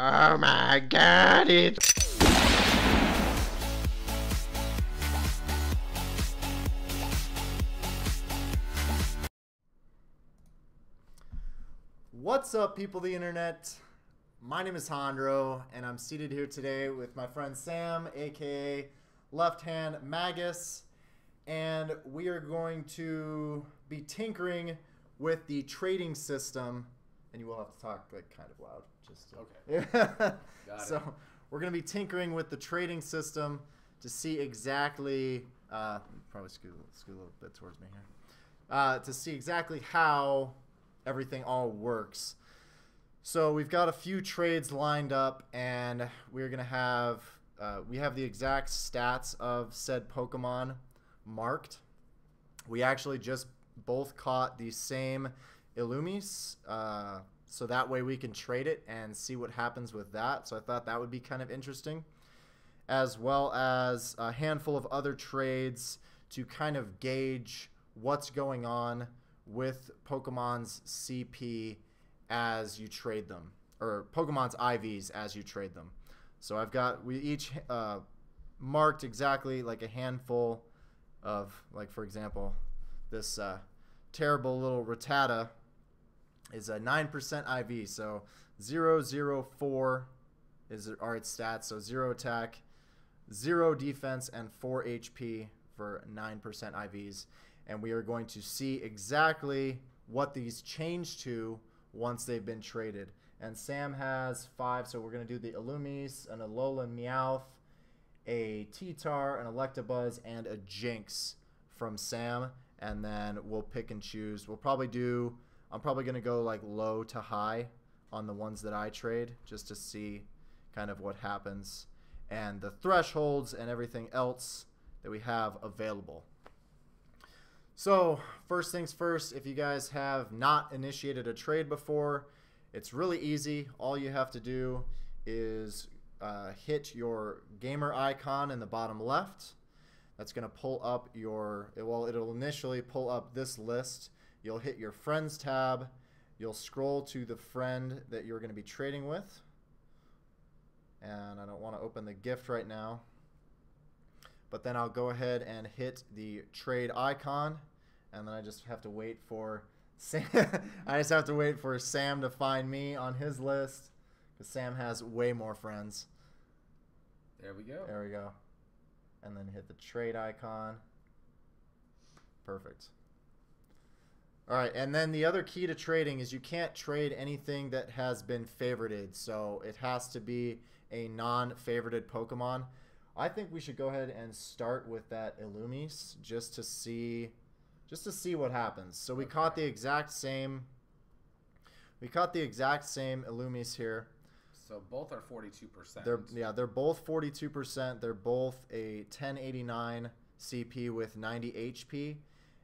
Oh my god, it's... What's up, people of the internet? My name is Hondro, and I'm seated here today with my friend Sam, aka LeftHandMagus, and we are going to be tinkering with the trading system. And you will have to talk like kind of loud, just okay. Got so it. We're going to be tinkering with the trading system to see exactly, probably scoot a little bit towards me here, to see exactly how everything all works. So we've got a few trades lined up, and we're gonna have we have the exact stats of said Pokemon marked. We actually just both caught the same Illumis, so that way we can trade it and see what happens with that. So I thought that would be kind of interesting, as well as a handful of other trades to kind of gauge what's going on with Pokemon's CP as you trade them, or Pokemon's IVs as you trade them. So we each marked exactly like a handful of, like, for example, this terrible little Rattata is a 9% IV, so 004 are its stats, so 0 attack, 0 defense, and 4 HP for 9% IVs. And we are going to see exactly what these change to once they've been traded. And Sam has 5, so we're going to do the Illumis, an Alolan Meowth, a T-Tar, an Electabuzz, and a Jinx from Sam. And then we'll pick and choose. I'm probably going to go like low to high on the ones that I trade, just to see kind of what happens, and the thresholds and everything else that we have available. So first things first, if you guys have not initiated a trade before, it's really easy. All you have to do is hit your gamer icon in the bottom left. That's going to pull up it'll initially pull up this list. You'll hit your friends tab. You'll scroll to the friend that you're going to be trading with. And I don't want to open the gift right now, but then I'll go ahead and hit the trade icon, and then I just have to wait for Sam. I just have to wait for Sam to find me on his list, because Sam has way more friends. There we go. There we go. And then hit the trade icon. Perfect. All right, and then the other key to trading is you can't trade anything that has been favorited, so it has to be a non-favorited Pokemon. I think we should go ahead and start with that Illumis just to see what happens. So we caught the exact same Illumis here. So both are 42%. They're both 42%. They're both a 1089 CP with 90 HP,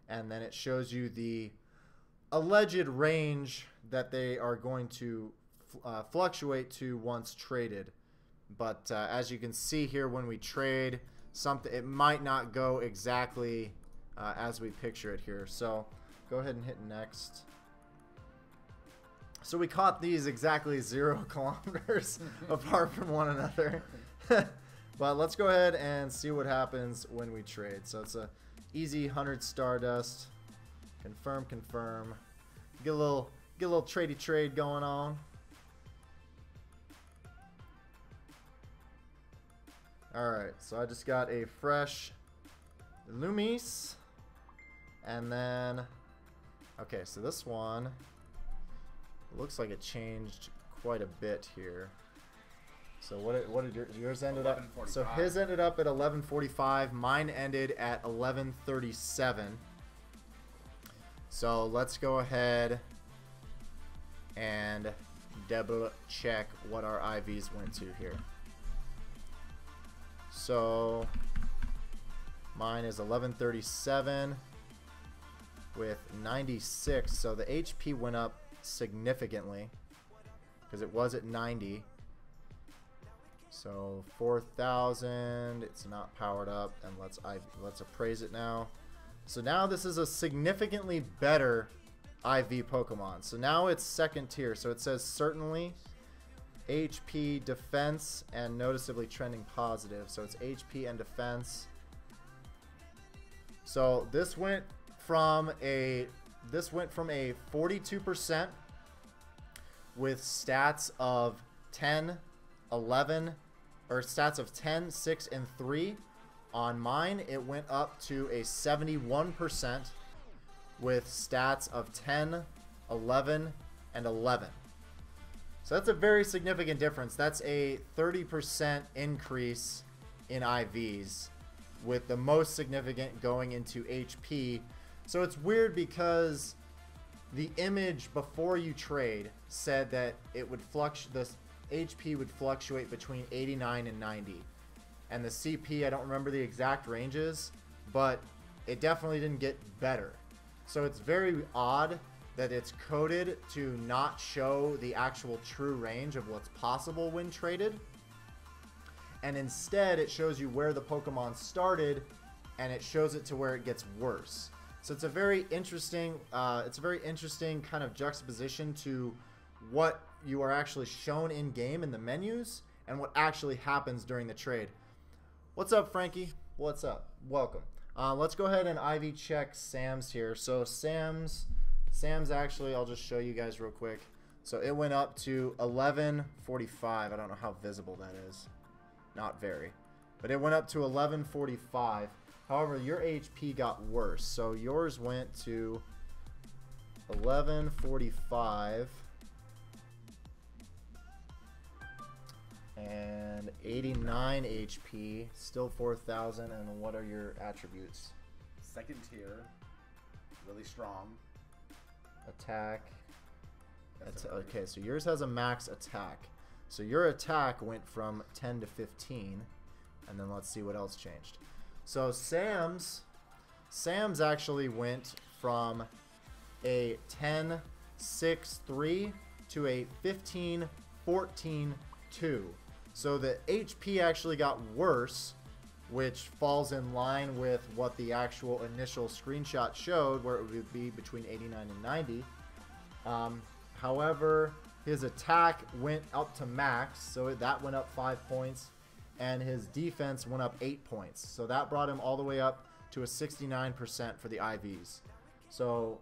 and then it shows you the alleged range that they are going to fluctuate to once traded. But as you can see here, when we trade something, it might not go exactly as we picture it here. So go ahead and hit next. So we caught these exactly 0 kilometers apart from one another. But let's go ahead and see what happens when we trade. So it's a easy 100 Stardust. Confirm. Get a little tradey trade going on. Alright, so I just got a fresh Illumis. And then, okay, so this one looks like it changed quite a bit here. So what did yours ended up? So his ended up at 1145. Mine ended at 1137. So let's go ahead and double check what our IVs went to here. So mine is 1137 with 96. So the HP went up significantly because it was at 90. So 4,000. It's not powered up, and let's appraise it now. So now this is a significantly better IV Pokemon. So now it's second tier. So it says certainly HP, defense, and noticeably trending positive. So it's HP and defense. So this went from a 42% with stats of 10, 11, or stats of 10, 6, and 3. On mine, it went up to a 71% with stats of 10, 11, and 11. So that's a very significant difference. That's a 30% increase in IVs, with the most significant going into HP. So it's weird because the image before you trade said that it would this HP would fluctuate between 89 and 90. And the CP, I don't remember the exact ranges, but it definitely didn't get better. So it's very odd that it's coded to not show the actual true range of what's possible when traded. And instead, it shows you where the Pokemon started, and it shows it to where it gets worse. So it's a very interesting kind of juxtaposition to what you are actually shown in game in the menus and what actually happens during the trade. What's up, Frankie? What's up? Welcome. Let's go ahead and IV check Sam's here. So Sam's actually, I'll just show you guys real quick. So it went up to 1145. I don't know how visible that is. Not very. But it went up to 1145. However, your HP got worse. So yours went to 1145 and 89 HP, still 4,000. And what are your attributes? Second tier, really strong. Attack. Okay, so yours has a max attack. So your attack went from 10 to 15. And then let's see what else changed. So Sam's actually went from a 10, 6, 3 to a 15, 14, 2. So the HP actually got worse, which falls in line with what the actual initial screenshot showed, where it would be between 89 and 90. However, his attack went up to max, so that went up 5 points, and his defense went up 8 points. So that brought him all the way up to a 69% for the IVs. So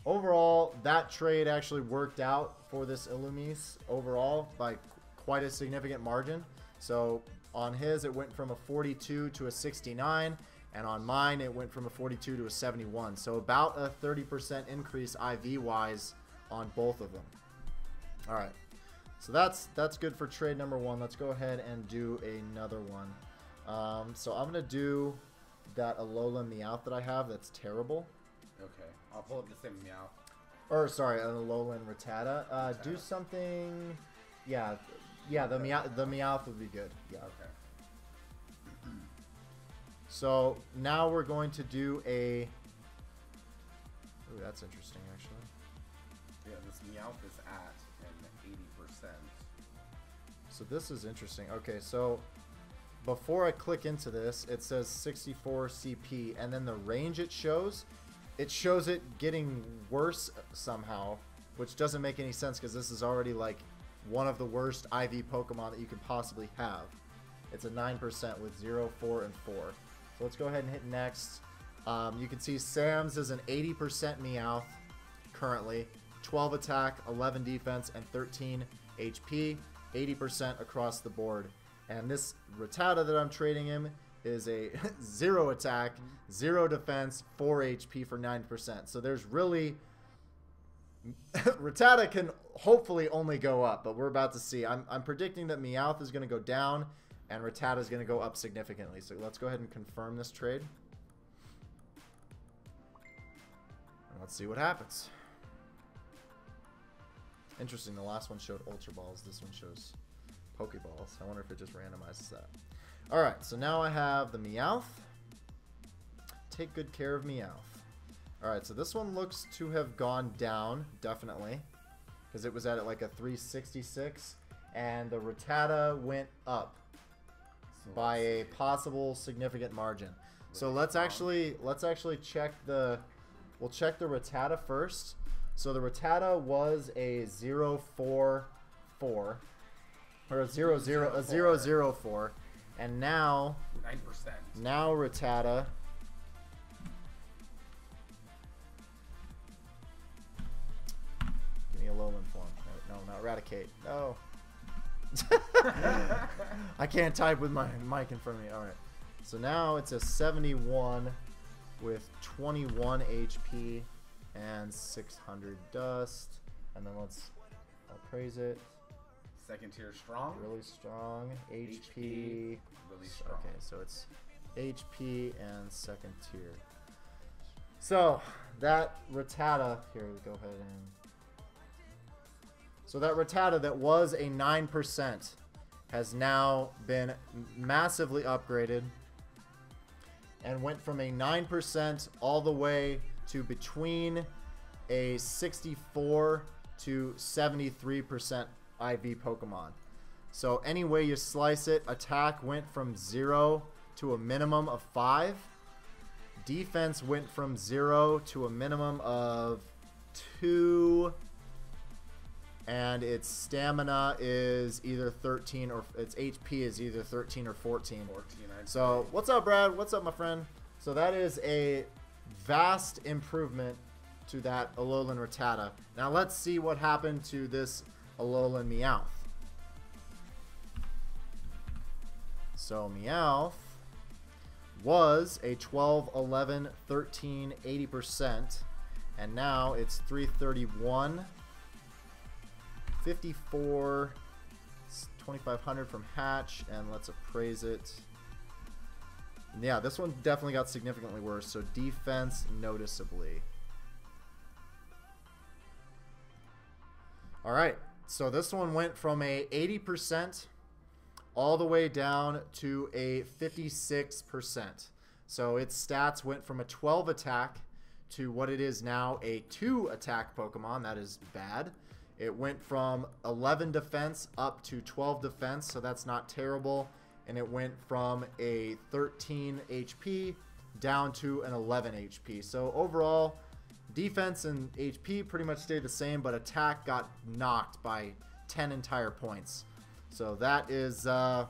overall, that trade actually worked out for this Illumise overall by quite a significant margin. So on his, it went from a 42 to a 69, and on mine, it went from a 42 to a 71. So about a 30% increase IV-wise on both of them. All right, so that's good for trade number one. Let's go ahead and do another one. So I'm gonna do that Alola Meowth that I have. That's terrible. Okay, I'll pull up the same Meowth. Or sorry, an Alolan Rattata. Do something. Yeah, the Meowth would be good. Yeah. Okay. So now we're going to do a. Ooh, that's interesting, actually. Yeah, this Meowth is at an 80%. So this is interesting. Okay, so before I click into this, it says 64 CP, and then the range it shows it getting worse somehow, which doesn't make any sense because this is already like one of the worst IV Pokemon that you could possibly have. It's a 9% with 0, 4, and 4. So let's go ahead and hit next. You can see Sam's is an 80% Meowth currently. 12 attack, 11 defense, and 13 HP. 80% across the board. And this Rattata that I'm trading him is a 0 attack, 0 defense, 4 HP for 9%. So there's really... Rattata can hopefully only go up, but we're about to see. I'm predicting that Meowth is going to go down and Rattata is going to go up significantly. So let's go ahead and confirm this trade. And let's see what happens. Interesting, the last one showed Ultra Balls. This one shows Pokeballs. I wonder if it just randomizes that. Alright, so now I have the Meowth. Take good care of Meowth. Alright, so this one looks to have gone down, definitely. Because it was at like a 366. And the Rattata went up by a possible significant margin. So let's actually check the... We'll check the Rattata first. So the Rattata was a 044, or a 004. And now 9%. Now Rattata. Give me a lowland form. No, not Eradicate. No. I can't type with my mic in front of me. All right. So now it's a 71 with 21 HP and 600 dust. And then I'll praise it. Second tier strong. Really strong. HP. Really strong. Okay, so it's HP and second tier. So that Rattata, here we go ahead and. So that Rattata that was a 9% has now been massively upgraded and went from a 9% all the way to between a 64 to 73% IV Pokemon. So any way you slice it, attack went from 0 to a minimum of 5. Defense went from 0 to a minimum of 2. And its stamina is either 13 or its HP is either 13 or 14. So what's up, Brad? What's up, my friend? So that is a vast improvement to that Alolan Rattata. Now let's see what happened to this Alolan Meowth. So Meowth was a 12, 11, 13, 80%, and now it's 331, 54, 2500 from Hatch, and let's appraise it. Yeah, this one definitely got significantly worse, so defense noticeably. Alright, so this one went from a 80% all the way down to a 56%. So its stats went from a 12 attack to what it is now, a 2 attack Pokemon. That is bad. It went from 11 defense up to 12 defense, so that's not terrible. And it went from a 13 HP down to an 11 HP. So overall, defense and HP pretty much stayed the same, but attack got knocked by 10 entire points. So that is not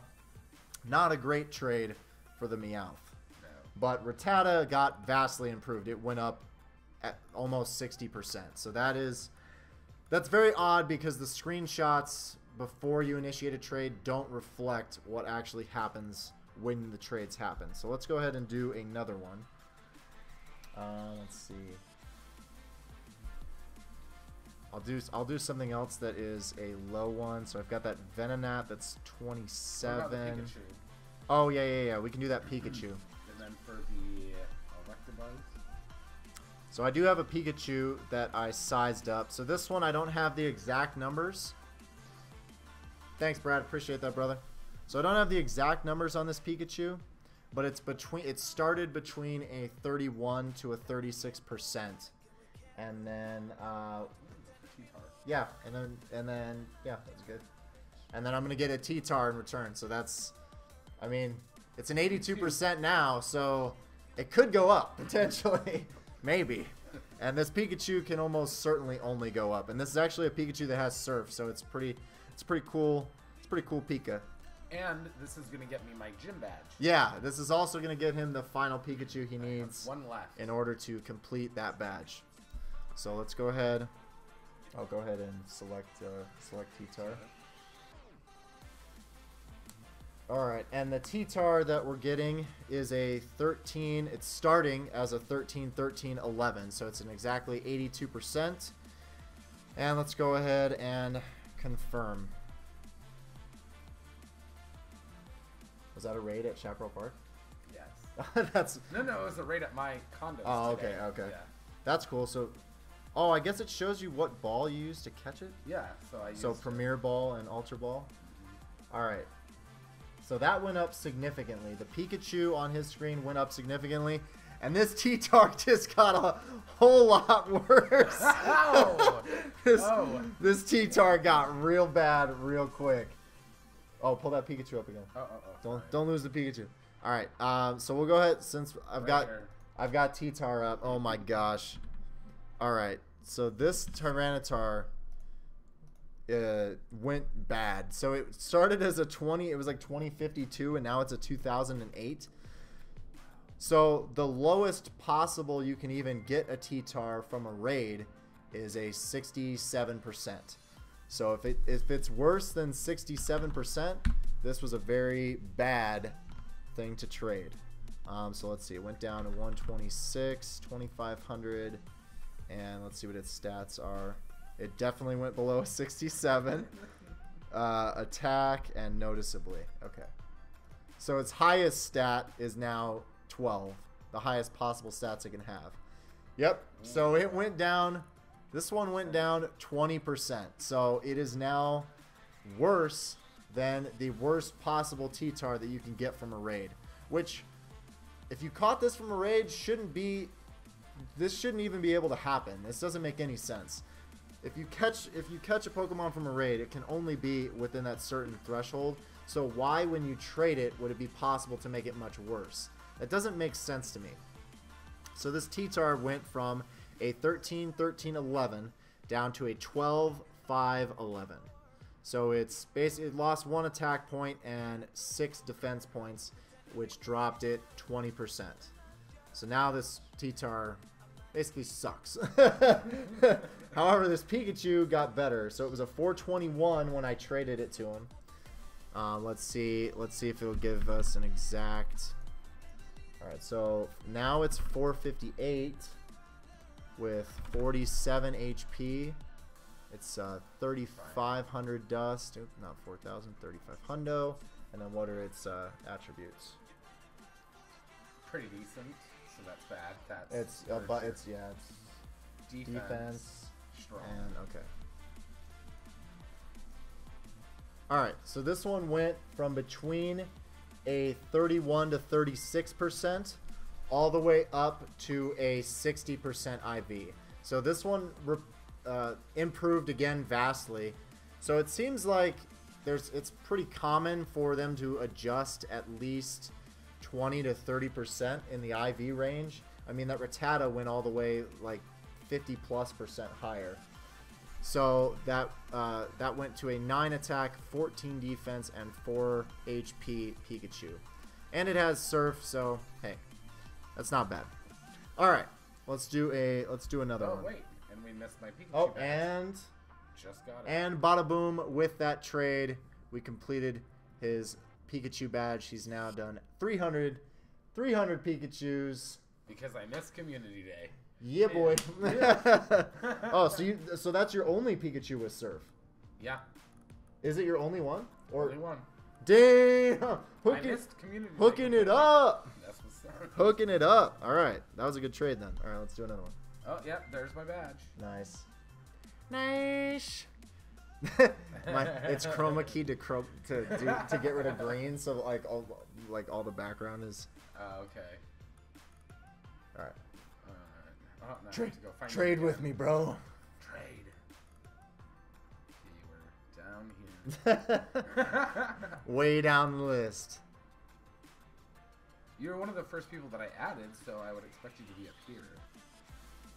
a great trade for the Meowth. No. But Rattata got vastly improved. It went up at almost 60%. So that's very odd because the screenshots before you initiate a trade don't reflect what actually happens when the trades happen. So let's go ahead and do another one. Let's see. I'll do something else that is a low one. So I've got that Venonat that's 27. Oh yeah. We can do that Pikachu. And then for the Electabuzz. So I do have a Pikachu that I sized up. So this one I don't have the exact numbers. Thanks, Brad. Appreciate that, brother. So I don't have the exact numbers on this Pikachu, but it started between a 31 to a 36%, and then yeah, and then yeah, that's good. And then I'm gonna get a T-Tar in return. So that's, I mean, it's an 82% now, so it could go up potentially, maybe. And this Pikachu can almost certainly only go up. And this is actually a Pikachu that has Surf, so it's pretty cool. It's pretty cool Pika. And this is gonna get me my gym badge. Yeah, this is also gonna get him the final Pikachu he needs. One left in order to complete that badge. So let's go ahead. I'll go ahead and select T-Tar. Alright, and the T-Tar that we're getting is a 13. It's starting as a 13, 13, 11. So it's an exactly 82%. And let's go ahead and confirm. Was that a raid at Chaparral Park? Yes. That's no, it was a raid at my condo. Oh, today. okay. Yeah. That's cool. So, oh, I guess it shows you what ball you used to catch it. Yeah. So I used Premier Ball and Ultra Ball. All right. So that went up significantly. The Pikachu on his screen went up significantly, and this T-Tar just got a whole lot worse. Ow! This T-Tar got real bad real quick. Oh, pull that Pikachu up again. Don't lose the Pikachu. All right. So we'll go ahead since I've got T-Tar up. Oh my gosh. All right. So this Tyranitar went bad. So it started as a 20, it was like 2052, and now it's a 2008. So the lowest possible you can even get a T-Tar from a raid is a 67%. So if it's worse than 67%, this was a very bad thing to trade. So let's see, it went down to 126, 2500, and let's see what its stats are. It definitely went below 67. Attack and noticeably. Okay. So its highest stat is now 12. The highest possible stats it can have. Yep. So it went down. This one went down 20%. So it is now worse than the worst possible T-Tar that you can get from a raid. Which, if you caught this from a raid, this shouldn't even be able to happen. This doesn't make any sense. If you catch a Pokemon from a raid, it can only be within that certain threshold. So why, when you trade it, would it be possible to make it much worse? That doesn't make sense to me. So this T-Tar went from a 13-13-11 down to a 12-5-11. So it's basically, it lost 1 attack point and 6 defense points, which dropped it 20%. So now this T-Tar basically sucks. However, this Pikachu got better. So it was a 421 when I traded it to him. Let's see if it'll give us an exact. All right, so now it's 458 with 47 HP. It's 3,500 dust. Oop, not 4,000, 3,500. And then what are its attributes? Pretty decent. So that's bad. That's it's defense, strong, and okay. All right, so this one went from between a 31 to 36% all the way up to a 60% IV. So this one improved again vastly. So it seems like it's pretty common for them to adjust at least 20 to 30% in the IV range. I mean, that Rattata went all the way like 50+% higher. So that went to a 9 attack, 14 defense, and 4 HP Pikachu. And it has Surf, so hey, that's not bad. All right, let's do another one. Oh wait, and we missed my Pikachu. Oh, badge. and Just got it. and bada boom, with that trade, we completed his Pikachu badge. He's now done 300 Pikachus. Because I missed Community Day. Yeah, boy. Yeah. Oh, so that's your only Pikachu with Surf? Yeah. Is it your only one? Or Only one. damn, I missed Community Day. hooking it up, That's what's up. hooking it up. All right, that was a good trade then. All right, let's do another one. Oh yeah, there's my badge. Nice. Nice. It's chroma key to get rid of green, so all the background is. Okay. All right. Oh, now I have to go find Trade you with again. me, bro. Trade. Okay, we're down here. Way down the list. You're one of the first people that I added, so I would expect you to be up here.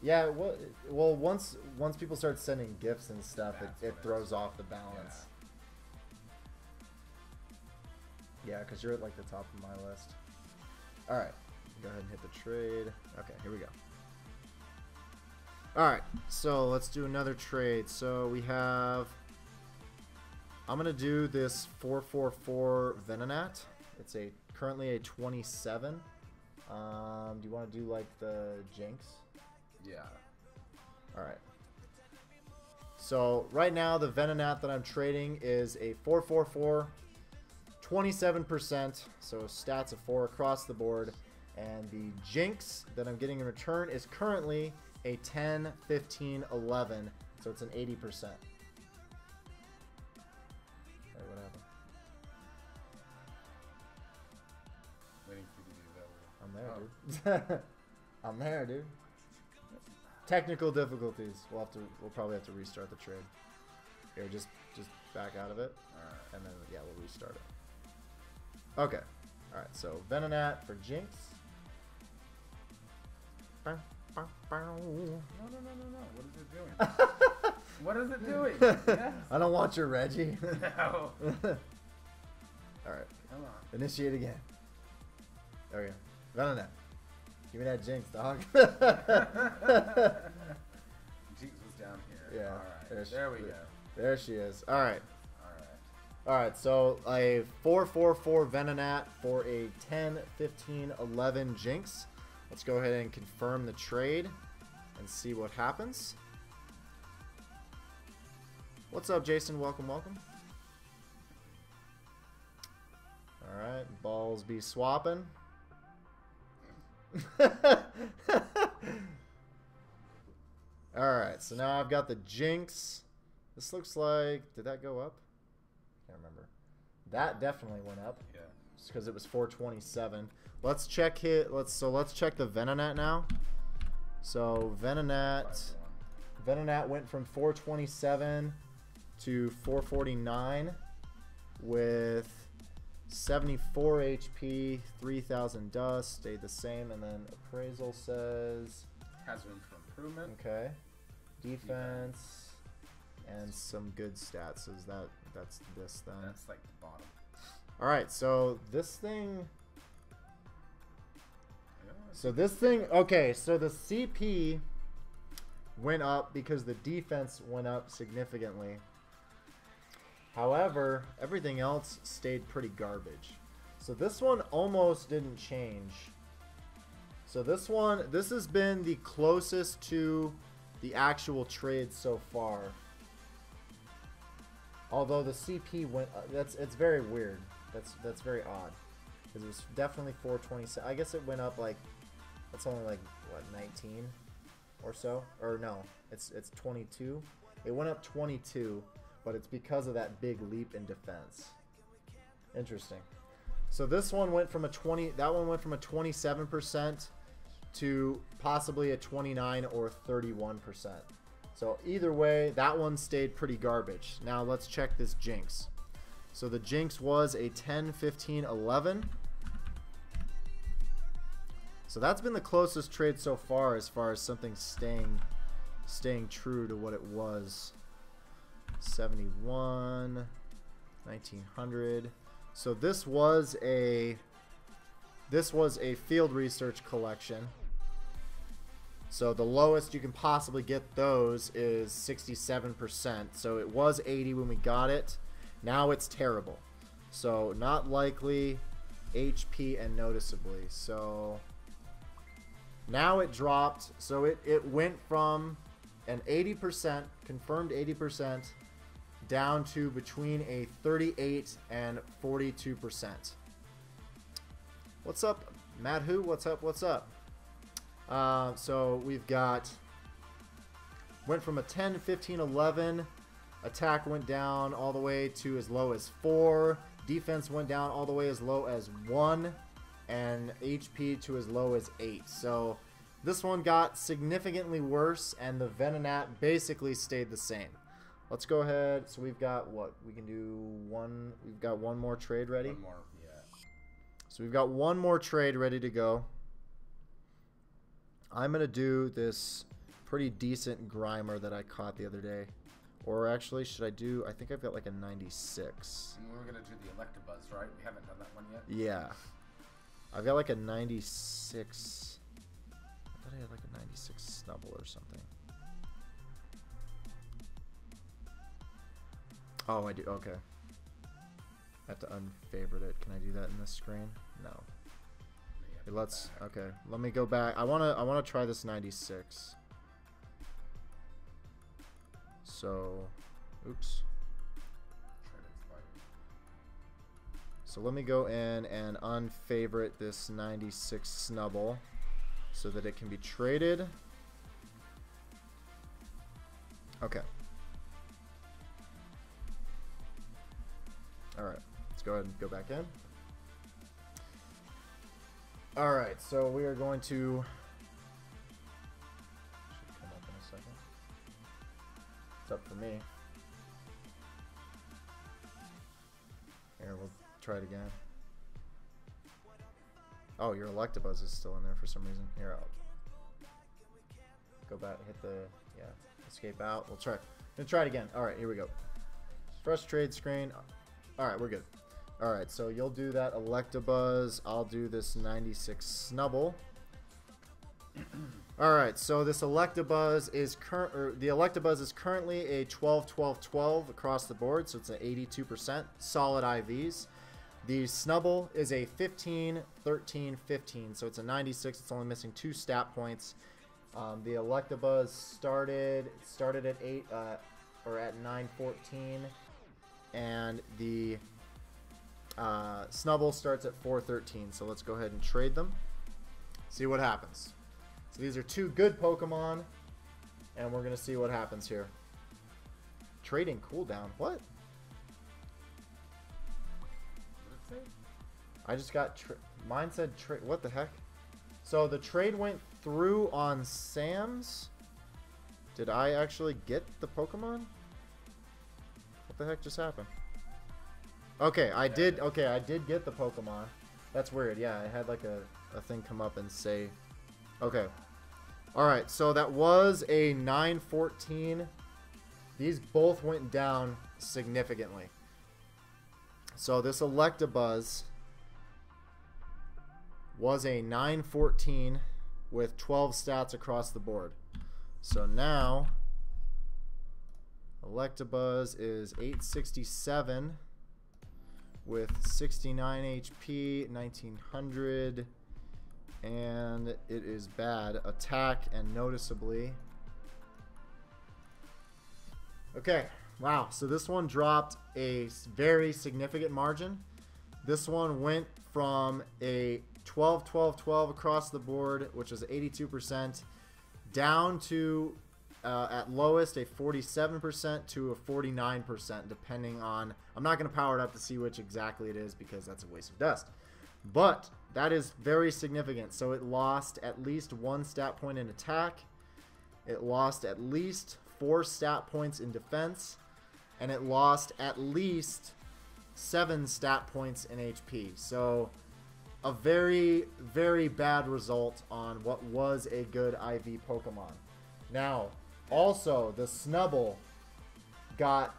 Yeah, well, once people start sending gifts and stuff, it throws off the balance. Yeah, because you're at like the top of my list. All right, go ahead and hit the trade. Okay, here we go. All right, so let's do another trade. So we have. I'm gonna do this 444 Venonat. It's currently a 27. Do you want to do like the Jinx? Yeah. Alright. So right now the Venonat that I'm trading is a 444, 27%, so stats of 4 across the board. And the Jinx that I'm getting in return is currently a 10, 15, 11, so it's an 80%. Alright, what happened? Waiting for you to do that. I'm there, dude. I'm there, dude. Technical difficulties. We'll probably have to restart the trade. Here, just back out of it. Alright. And then yeah, we'll restart it. Okay. Alright, so Venonat for Jinx. No. What is it doing? What is it doing? Yes. I don't want your Reggie. No. Alright. Come on. Initiate again. There we go. Venonat. Give me that Jinx, dog. Jinx was down here. Yeah. Alright. There we go. There she is. Alright. Alright. Alright, so a 4/4/4 Venonat for a 10, 15, 11 Jinx. Let's go ahead and confirm the trade and see what happens. What's up, Jason? Welcome, welcome. Alright, balls be swapping. Alright, so now I've got the Jinx. This looks like... Did that go up? Can't remember. That definitely went up. Yeah. Just because it was 427. Let's check it. Let's check the Venonat now. So Venonat went from 427 to 449 with 74 HP, 3000 dust, stayed the same, and then appraisal says Has room for improvement. okay, defense, and some good stats. So that's this then. That's like the bottom. All right, so this thing. Okay, so the CP went up because the defense went up significantly. However, everything else stayed pretty garbage. So this one almost didn't change. So this has been the closest to the actual trade so far. Although the CP went up, it's very weird. That's very odd. Because it was definitely 427. I guess it went up like, that's only like, what, 19 or so? Or no, it's 22. It went up 22, but it's because of that big leap in defense. Interesting. So this one went from that one went from a 27% to possibly a 29 or 31%. So either way, that one stayed pretty garbage. Now let's check this Jinx. So the Jinx was a 10, 15, 11. So that's been the closest trade so far as something staying true to what it was. 71, 1900. So this was a field research collection. So the lowest you can possibly get those is 67%. So it was 80 when we got it. Now it's terrible. So not likely, HP, and noticeably. So now it dropped. So it went from an 80%, confirmed 80%, down to between a 38 and 42%. What's up, Mad Who? What's up? What's up? So we've got, went from a 10, 15, 11. Attack went down all the way to as low as 4. Defense went down all the way as low as 1. And HP to as low as 8. So this one got significantly worse, and the Venonat basically stayed the same. Let's go ahead. So we've got what? We can do one. We've got one more trade ready. One more, yeah. So we've got one more trade ready to go. I'm going to do this pretty decent Grimer that I caught the other day. Or actually, should I do... I think I've got like a 96. And we were going to do the Electabuzz, right? We haven't done that one yet? Yeah. I've got like a 96... I thought I had like a 96 Snubble or something. Oh, I do. Okay. I have to unfavorite it. Can I do that in this screen? No. Okay, let's... Okay. Let me go back. I wanna try this 96. So, oops. So let me go in and unfavorite this 96 Snubble so that it can be traded. Okay. Alright, let's go ahead and go back in. Alright, so we are going to... Should come up in a second. It's up for me. Here, we'll try it again. Oh, your Electabuzz is still in there for some reason. Here, I'll go back, hit the, yeah, escape out. We'll try. Gonna try it again. All right, here we go. Fresh trade screen. All right, we're good. All right, so you'll do that Electabuzz. I'll do this 96 Snubble. All right, so this Electabuzz is currently a 12-12-12 across the board, so it's an 82% solid IVs. The Snubble is a 15-13-15, so it's a 96. It's only missing 2 stat points. The Electabuzz started at 8 or at 914, and the Snubble starts at 413. So let's go ahead and trade them. See what happens. So these are 2 good Pokemon, and we're gonna see what happens here. Trading cooldown. What? I just got mine said trade. What the heck? So the trade went through on Sam's. Did I actually get the Pokemon? What the heck just happened? Okay, I did. Okay, I did get the Pokemon. That's weird. Yeah, I had like a thing come up and say. Okay. All right. So that was a 914. These both went down significantly. So this Electabuzz was a 914 with 12 stats across the board. So now Electabuzz is 867 with 69 HP, 1900, and it is bad attack and noticeably. Okay, wow, so this one dropped a very significant margin. This one went from a 12-12-12 across the board, which is 82%, down to at lowest a 47% to a 49%, depending on. I'm not going to power it up to see which exactly it is because that's a waste of dust. But that is very significant. So it lost at least 1 stat point in attack. It lost at least 4 stat points in defense. And it lost at least 7 stat points in HP. So a very, very bad result on what was a good IV Pokemon. Now, also, the Snubble got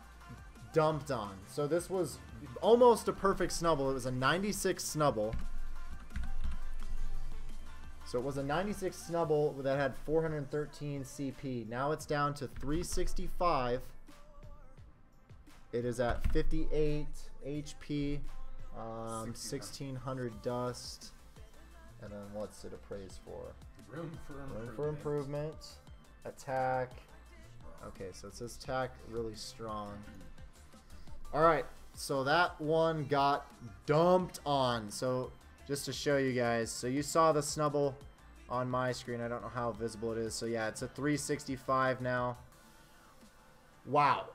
dumped on. So this was almost a perfect Snubble. It was a 96 Snubble. So it was a 96 Snubble that had 413 CP. Now it's down to 365. It is at 58 HP, 1600 dust, and then what's it appraised for? Room for improvement. Attack. Okay, so it says attack really strong. Alright, so that one got dumped on. So just to show you guys, so you saw the Snubble on my screen. I don't know how visible it is. So yeah, it's a 365 now. Wow.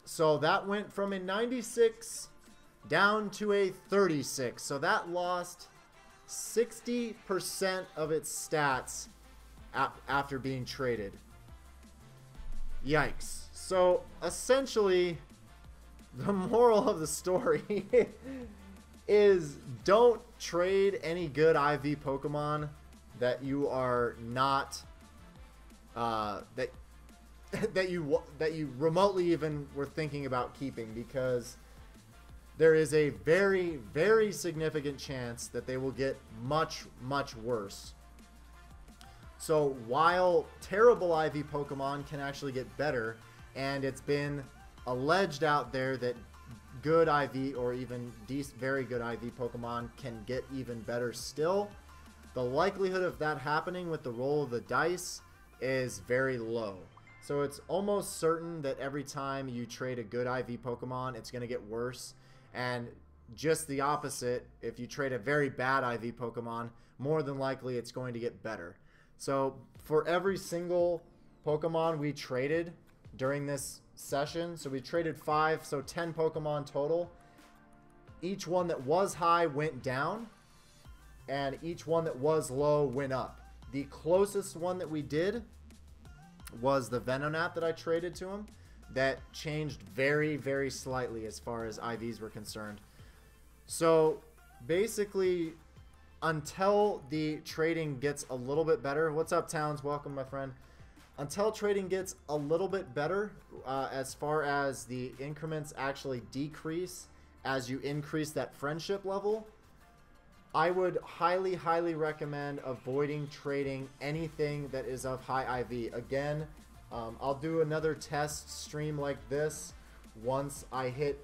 So that went from a 96 down to a 36. So that lost 60% of its stats after being traded. Yikes. So essentially, the moral of the story is don't trade any good IV Pokemon that you are not that you remotely even were thinking about keeping, because there is a very, very significant chance that they will get much, much worse. So while terrible IV Pokemon can actually get better, and it's been alleged out there that good IV or even very good IV Pokemon can get even better still, the likelihood of that happening with the roll of the dice is very low. So it's almost certain that every time you trade a good IV Pokemon, it's going to get worse. And just the opposite, if you trade a very bad IV Pokemon, more than likely it's going to get better. So for every single Pokemon we traded during this session, so we traded 5, so 10 Pokemon total. Each one that was high went down, and each one that was low went up. The closest one that we did was the Venonat that I traded to him. That changed very, very slightly as far as IVs were concerned. So basically, until the trading gets a little bit better. What's up, Towns? Welcome, my friend. until trading gets a little bit better, as far as the increments actually decrease as you increase that friendship level, I would highly, highly recommend avoiding trading anything that is of high IV. Again, I'll do another test stream like this once I hit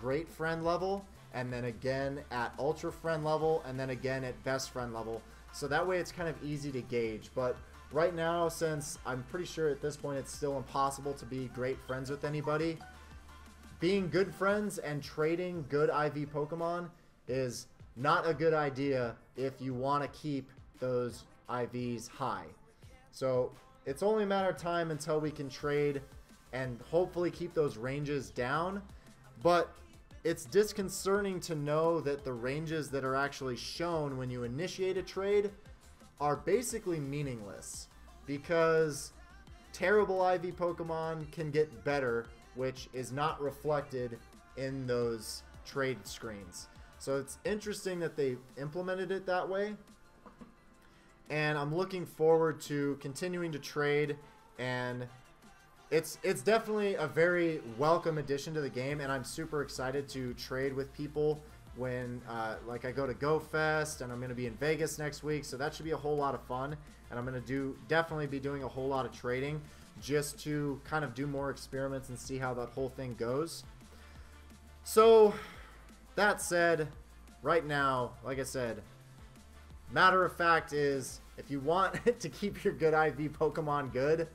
great friend level, and then again at ultra friend level, and then again at best friend level. So that way it's kind of easy to gauge. But right now, since I'm pretty sure at this point it's still impossible to be great friends with anybody, being good friends and trading good IV Pokemon is not a good idea if you want to keep those IVs high. So it's only a matter of time until we can trade and hopefully keep those ranges down. But it's disconcerting to know that the ranges that are actually shown when you initiate a trade are basically meaningless, because terrible IV Pokemon can get better, which is not reflected in those trade screens. So it's interesting that they implemented it that way, and I'm looking forward to continuing to trade, and it's definitely a very welcome addition to the game, and I'm super excited to trade with people when like I go to Go Fest, and I'm going to be in Vegas next week, so that should be a whole lot of fun, and I'm going to definitely be doing a whole lot of trading just to kind of do more experiments and see how that whole thing goes. So that said, right now, like I said, matter of fact is, if you want to keep your good IV Pokemon good,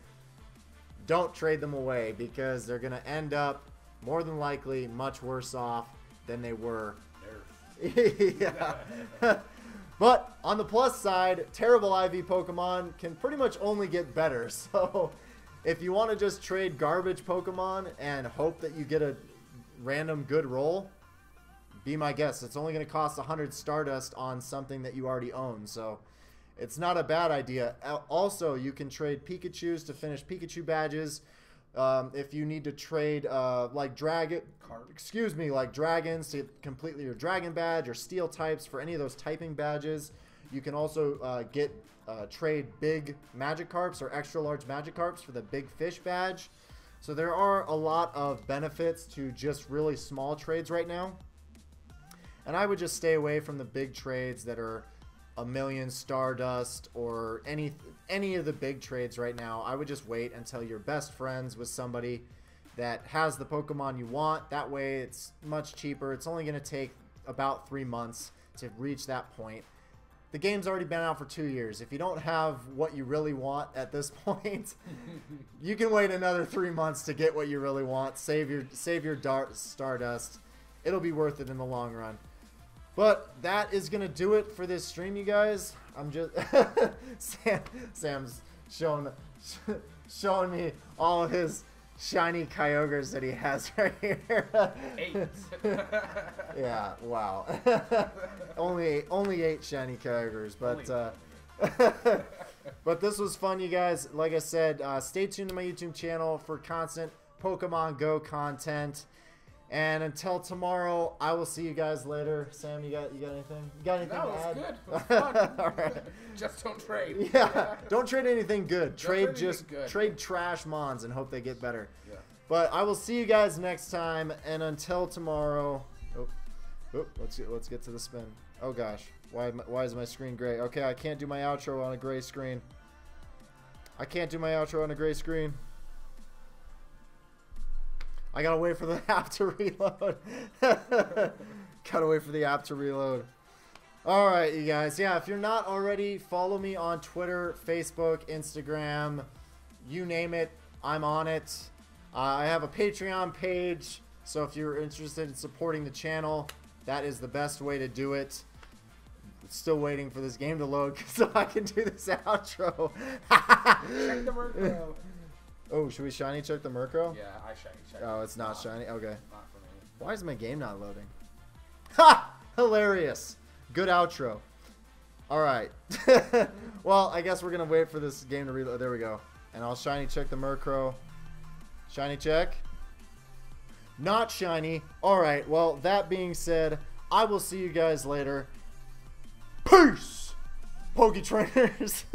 don't trade them away, because they're going to end up more than likely much worse off than they were. Yeah. But on the plus side, terrible IV Pokemon can pretty much only get better. So if you want to just trade garbage Pokemon and hope that you get a random good roll, be my guest. It's only going to cost 100 Stardust on something that you already own, so it's not a bad idea. Also, you can trade Pikachus to finish Pikachu badges. If you need to trade like dragons to complete your dragon badge, or steel types for any of those typing badges. You can also trade big Magikarps or extra large Magikarps for the big fish badge. So there are a lot of benefits to just really small trades right now. And I would just stay away from the big trades that are a million Stardust, or any of the big trades right now. I would just wait until you're best friends with somebody that has the Pokemon you want. That way it's much cheaper. It's only going to take about 3 months to reach that point. The game's already been out for 2 years. If you don't have what you really want at this point, you can wait another 3 months to get what you really want. Save your Stardust. It'll be worth it in the long run. But that is going to do it for this stream, you guys. I'm just... Sam's showing me all of his shiny Kyogres that he has right here. 8. Yeah, wow. only 8 shiny Kyogres, but but this was fun, you guys. Like I said, stay tuned to my YouTube channel for constant Pokemon Go content. And until tomorrow, I will see you guys later. Sam, you got anything? You got anything No, to add? it's good. It was fun. All right. Just don't trade. Yeah, don't trade anything good. Trade Trade trash mons and hope they get better. Yeah. But I will see you guys next time. And until tomorrow, let's get to the spin. Oh gosh, why is my screen gray? Okay, I can't do my outro on a gray screen. I can't do my outro on a gray screen. I gotta wait for the app to reload. Gotta wait for the app to reload. Alright, you guys. Yeah, if you're not already, follow me on Twitter, Facebook, Instagram. You name it, I'm on it. I have a Patreon page, so if you're interested in supporting the channel, that is the best way to do it. Still waiting for this game to load so I can do this outro. Check the Murkrow. Oh, should we shiny check the Murkrow? Yeah, I shiny check. Oh, it's not shiny? Okay. Not for me. Why is my game not loading? Ha! Hilarious. Good outro. Alright. Well, I guess we're going to wait for this game to reload. There we go. And I'll shiny check the Murkrow. Shiny check. Not shiny. Alright, well, that being said, I will see you guys later. Peace! Poke Trainers.